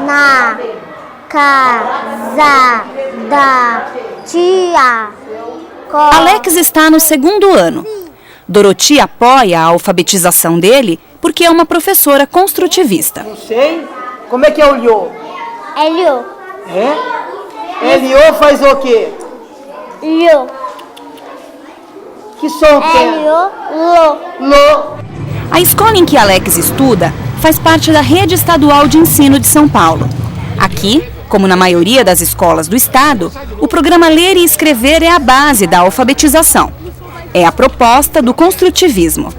Na casa da tia. Alex está no segundo ano. Doroti apoia a alfabetização dele porque é uma professora construtivista. Não sei. Como é que é o Liô? É Liô. É? Liô faz o quê? Liô. Que som que é? Liô. Lô. Lô. A escola em que Alex estuda faz parte da Rede Estadual de Ensino de São Paulo. Aqui, como na maioria das escolas do estado, o programa Ler e Escrever é a base da alfabetização. É a proposta do construtivismo.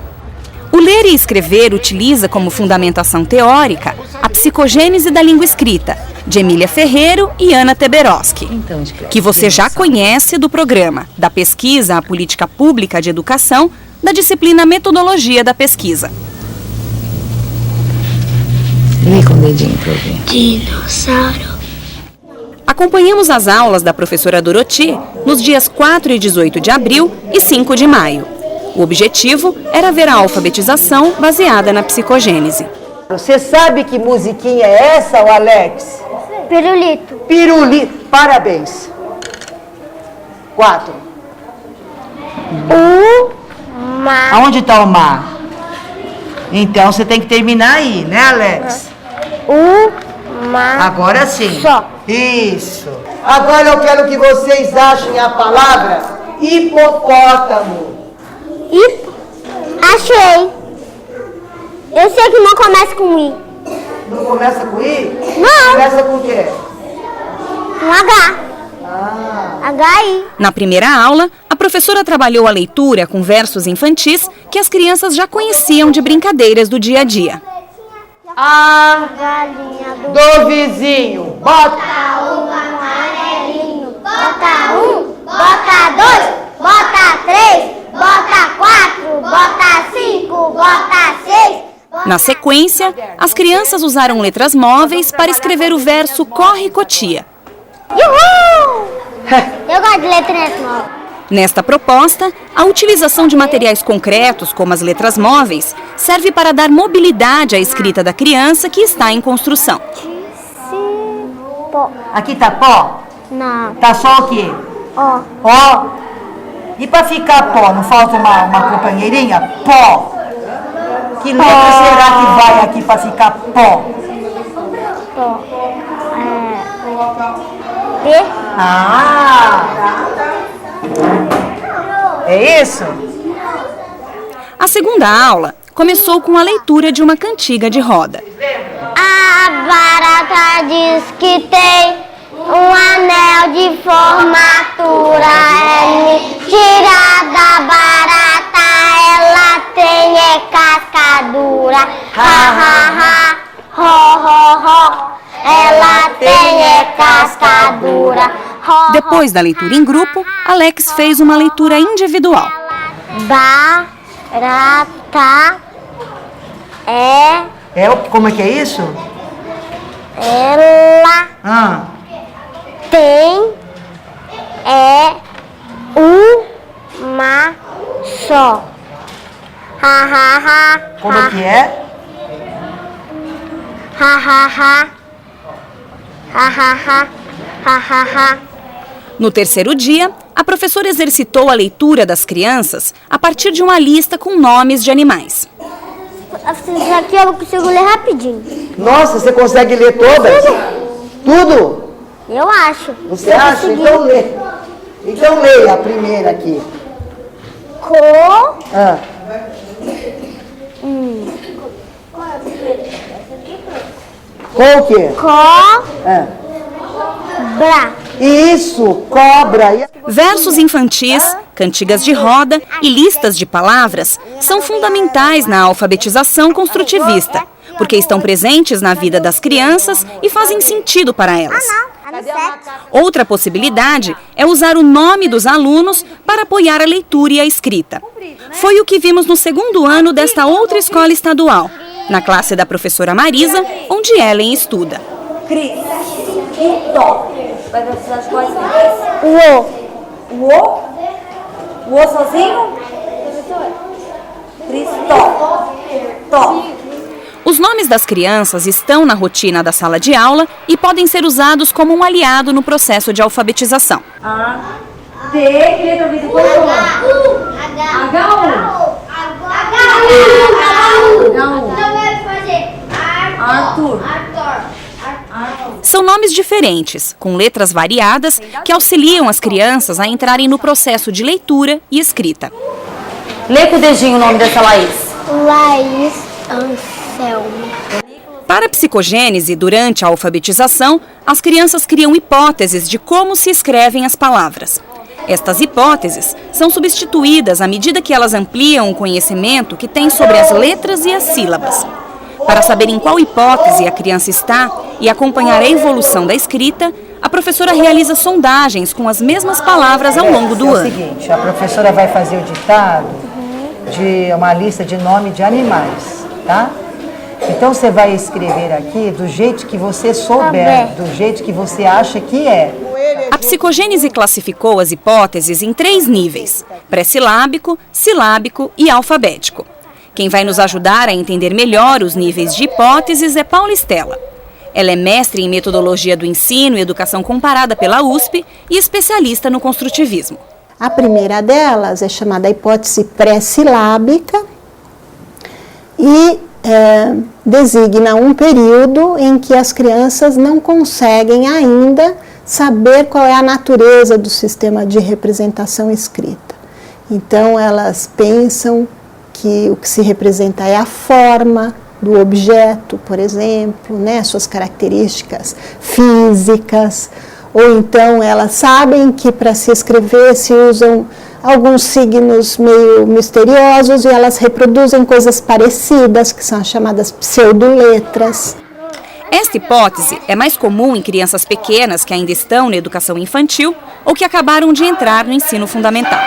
O Ler e Escrever utiliza como fundamentação teórica a psicogênese da língua escrita, de Emília Ferreiro e Ana Teberoski, que você já conhece do programa da Pesquisa à Política Pública de Educação, da disciplina Metodologia da Pesquisa. Lê com o dedinho pra eu ver. Dinossauro. Acompanhamos as aulas da professora Doroti nos dias 4 e 18 de abril e 5 de maio. O objetivo era ver a alfabetização baseada na psicogênese. Você sabe que musiquinha é essa, Alex? Pirulito. Pirulito. Parabéns. 4. Mar. Aonde está o mar? Então você tem que terminar aí, né, Alex? Mar. Agora sim. Só. Isso. Agora eu quero que vocês achem a palavra hipopótamo. Achei. Eu sei que não começa com I. Não começa com I? Não. Começa com o quê? Com H. H-I. Na primeira aula, a professora trabalhou a leitura com versos infantis que as crianças já conheciam de brincadeiras do dia a dia. A Galinha do vizinho. Bota. amarelinho. Bota 1, bota 2, bota 3, bota 4, bota 5, bota 6. Na sequência, as crianças usaram letras móveis para escrever o verso Corre Cotia. Uhul! Eu gosto de letras novas. Nesta proposta, a utilização de materiais concretos, como as letras móveis, serve para dar mobilidade à escrita da criança que está em construção. Aqui tá pó? Não. Tá só o quê? Ó. Ó. E para ficar pó, não falta uma companheirinha? Pó. Que letra será que vai aqui para ficar pó? P. Ah! É isso? A segunda aula começou com a leitura de uma cantiga de roda. A barata diz que tem um anel de formatura. É mentira da barata, ela tem cascadura. Ha, ha, ha, ho, ho, ho, ela tem cascadura. Ho, Depois da leitura em grupo, Alex fez uma leitura individual. barata Como é que é isso? ela Ah. tem uma só. Ha, ha, ha. Como é que é? Ha, ha, ha. Ha, ha, ha. Ha, ha, ha. No terceiro dia, a professora exercitou a leitura das crianças a partir de uma lista com nomes de animais. Isso aqui eu consigo ler rapidinho. Nossa, você consegue ler todas? Tudo? Eu acho. Você acha? Então lê. Então leia a primeira aqui. Ah. Com o quê? Ah. Cobra. Isso, cobra. Versos infantis, cantigas de roda e listas de palavras são fundamentais na alfabetização construtivista, porque estão presentes na vida das crianças e fazem sentido para elas. Outra possibilidade é usar o nome dos alunos para apoiar a leitura e a escrita. Foi o que vimos no segundo ano desta outra escola estadual, na classe da professora Marisa, onde Ellen estuda. Cris e Tó. Vai precisar de quais letras? O. O sozinho? Cris, Tó. Tó. Os nomes das crianças estão na rotina da sala de aula e podem ser usados como um aliado no processo de alfabetização. A, T, que letra vem depois? Arthur. São nomes diferentes, com letras variadas, que auxiliam as crianças a entrarem no processo de leitura e escrita. Lê com o dedinho o nome dessa Laís. Laís Anselmo. Para a psicogênese, durante a alfabetização, as crianças criam hipóteses de como se escrevem as palavras. Estas hipóteses são substituídas à medida que elas ampliam o conhecimento que têm sobre as letras e as sílabas. Para saber em qual hipótese a criança está e acompanhar a evolução da escrita, a professora realiza sondagens com as mesmas palavras ao longo do ano. É o seguinte, a professora vai fazer o ditado de uma lista de nome de animais, tá? Então você vai escrever aqui do jeito que você souber, do jeito que você acha que é. A psicogênese classificou as hipóteses em 3 níveis: pré-silábico, silábico e alfabético. Quem vai nos ajudar a entender melhor os níveis de hipóteses é Paula Estela. Ela é mestre em metodologia do ensino e educação comparada pela USP e especialista no construtivismo. A primeira delas é chamada hipótese pré-silábica e designa um período em que as crianças não conseguem ainda saber qual é a natureza do sistema de representação escrita. Então, elas pensam que o que se representa é a forma do objeto, por exemplo, né, suas características físicas, ou então elas sabem que para se escrever se usam alguns signos meio misteriosos e elas reproduzem coisas parecidas, que são as chamadas pseudoletras. Esta hipótese é mais comum em crianças pequenas que ainda estão na educação infantil ou que acabaram de entrar no ensino fundamental.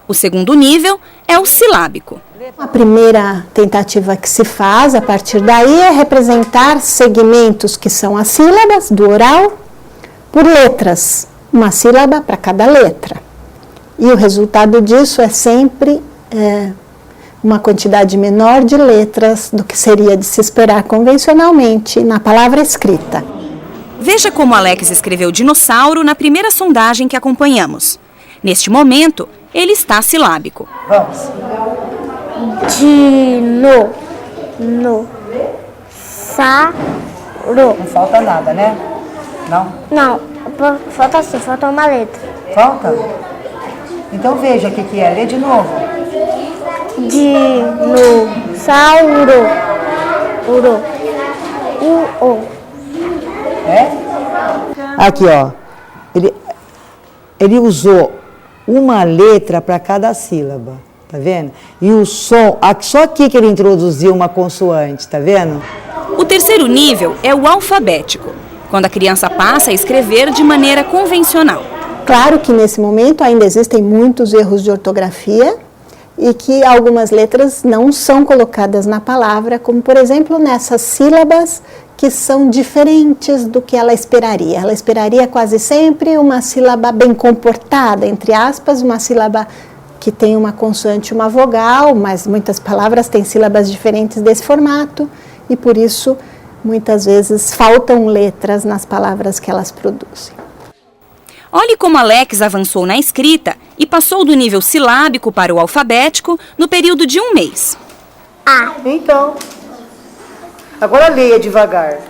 O segundo nível é o silábico. A primeira tentativa que se faz a partir daí é representar segmentos que são as sílabas do oral por letras, uma sílaba para cada letra. E o resultado disso é sempre uma quantidade menor de letras do que seria de se esperar convencionalmente na palavra escrita. Veja como Alex escreveu dinossauro na primeira sondagem que acompanhamos. Neste momento, ele está silábico. Vamos. Dino. No. Sa. Ro. Não falta nada, né? Não? Não, falta sim, falta uma letra. Falta? Então veja o que é. Lê de novo. Dinossauro. Uro. O. É? Aqui, ó. Ele usou uma letra para cada sílaba, tá vendo? E o som, só aqui que ele introduziu uma consoante, tá vendo? O terceiro nível é o alfabético, quando a criança passa a escrever de maneira convencional. Claro que nesse momento ainda existem muitos erros de ortografia e que algumas letras não são colocadas na palavra, como por exemplo nessas sílabas que são diferentes do que ela esperaria. Ela esperaria quase sempre uma sílaba bem comportada, entre aspas, uma sílaba que tem uma consoante e uma vogal, mas muitas palavras têm sílabas diferentes desse formato e por isso muitas vezes faltam letras nas palavras que elas produzem. Olhe como Alex avançou na escrita e passou do nível silábico para o alfabético no período de 1 mês. Então, agora leia devagar.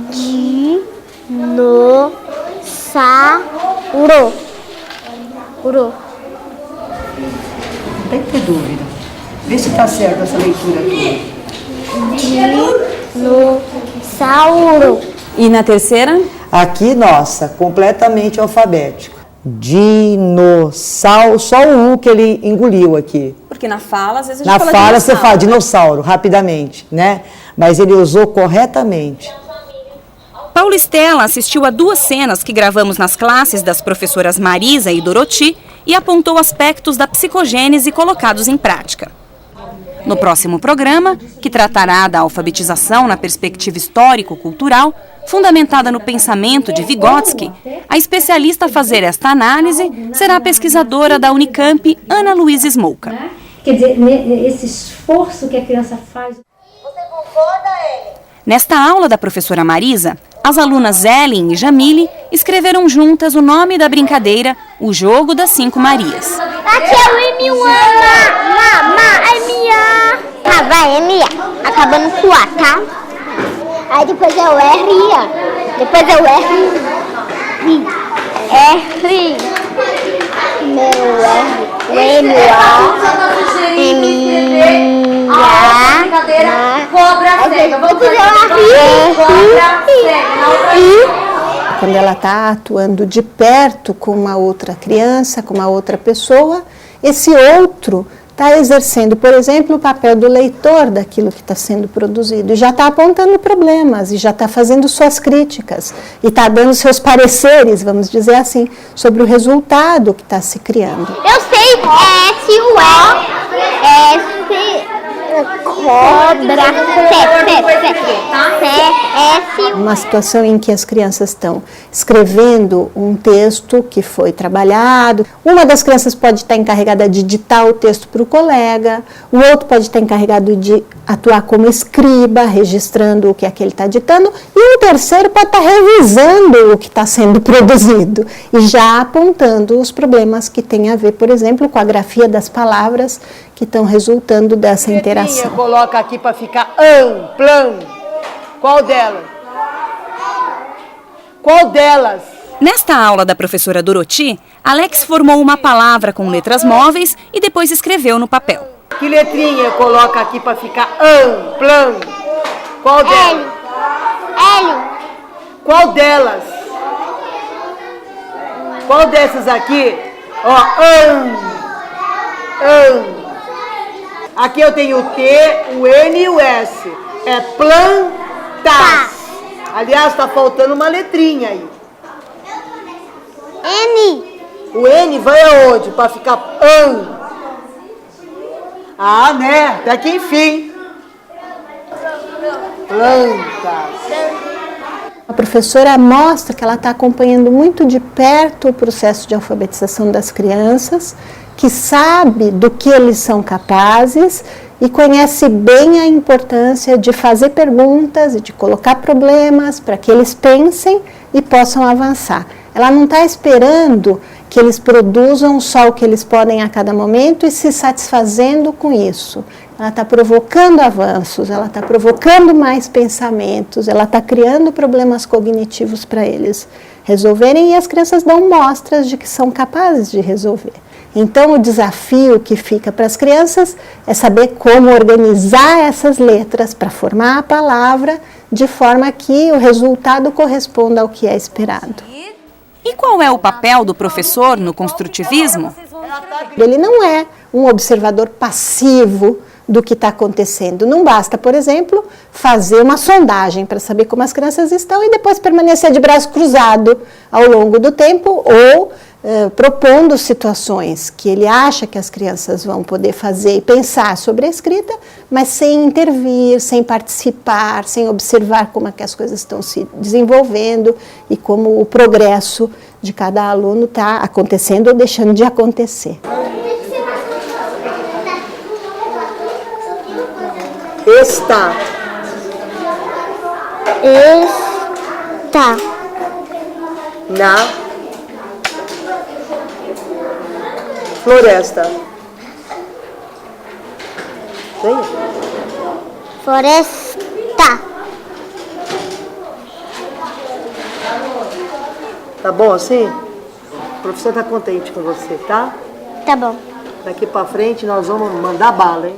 Dinossauro. Uro. Não tem que ter dúvida. Vê se está certo essa leitura aqui. Dinossauro. E na terceira? Aqui, nossa, completamente alfabético. Dinossauro, só o U que ele engoliu aqui. Porque na fala, às vezes a gente Na fala fala você dinossauro. fala dinossauro, rapidamente, né? Mas ele usou corretamente. Paula Estela assistiu a 2 cenas que gravamos nas classes das professoras Marisa e Doroti e apontou aspectos da psicogênese colocados em prática. No próximo programa, que tratará da alfabetização na perspectiva histórico-cultural, fundamentada no pensamento de Vygotsky, a especialista a fazer esta análise será a pesquisadora da Unicamp, Ana Luísa Smolka. Quer dizer, esse esforço que a criança faz. Você concorda, Ellen? Nesta aula da professora Marisa, as alunas Ellen e Jamile escreveram juntas o nome da brincadeira O Jogo das 5 Marias. Aqui é o é minha. Tá, vai, é minha. Acabando com A, tá? Aí depois é o R, depois é o R. Meu R. O M, Cobra cega. Vamos fazer cobra cega. Quando ela está atuando de perto com uma outra criança, com uma outra pessoa, esse outro está exercendo, por exemplo, o papel do leitor daquilo que está sendo produzido e já está apontando problemas e já está fazendo suas críticas e está dando seus pareceres, vamos dizer assim, sobre o resultado que está se criando. Eu sei, cobra, Uma situação em que as crianças estão escrevendo um texto que foi trabalhado. Uma das crianças pode estar encarregada de ditar o texto para o colega, o outro pode estar encarregado de atuar como escriba, registrando o que aquele está ditando, e um terceiro pode estar revisando o que está sendo produzido e já apontando os problemas que têm a ver, por exemplo, com a grafia das palavras que estão resultando dessa interação. Coloca aqui para ficar plan. Qual delas? Qual delas? Nesta aula da professora Doroti, Alex formou uma palavra com letras móveis e depois escreveu no papel. Que letrinha coloca aqui para ficar plan? Qual delas? L. Qual delas? Qual dessas aqui? Ó, Aqui eu tenho o T, o N e o S. É plantas. Aliás, está faltando uma letrinha aí. N. O N vai aonde? Para ficar Ah, né? Até que enfim. Plantas. A professora mostra que ela está acompanhando muito de perto o processo de alfabetização das crianças, que sabe do que eles são capazes e conhece bem a importância de fazer perguntas e de colocar problemas para que eles pensem e possam avançar. Ela não está esperando que eles produzam só o que eles podem a cada momento e se satisfazendo com isso. Ela está provocando avanços, ela está provocando mais pensamentos, ela está criando problemas cognitivos para eles resolverem e as crianças dão mostras de que são capazes de resolver. Então, o desafio que fica para as crianças é saber como organizar essas letras para formar a palavra de forma que o resultado corresponda ao que é esperado. E qual é o papel do professor no construtivismo? Ele não é um observador passivo do que está acontecendo. Não basta, por exemplo, fazer uma sondagem para saber como as crianças estão e depois permanecer de braço cruzado ao longo do tempo ou propondo situações que ele acha que as crianças vão poder fazer e pensar sobre a escrita, mas sem intervir, sem participar, sem observar como é que as coisas estão se desenvolvendo e como o progresso de cada aluno está acontecendo ou deixando de acontecer. Está. Na floresta. Vem. Floresta. Tá bom assim? O professor tá contente com você, tá? Tá bom. Daqui pra frente nós vamos mandar bala, hein?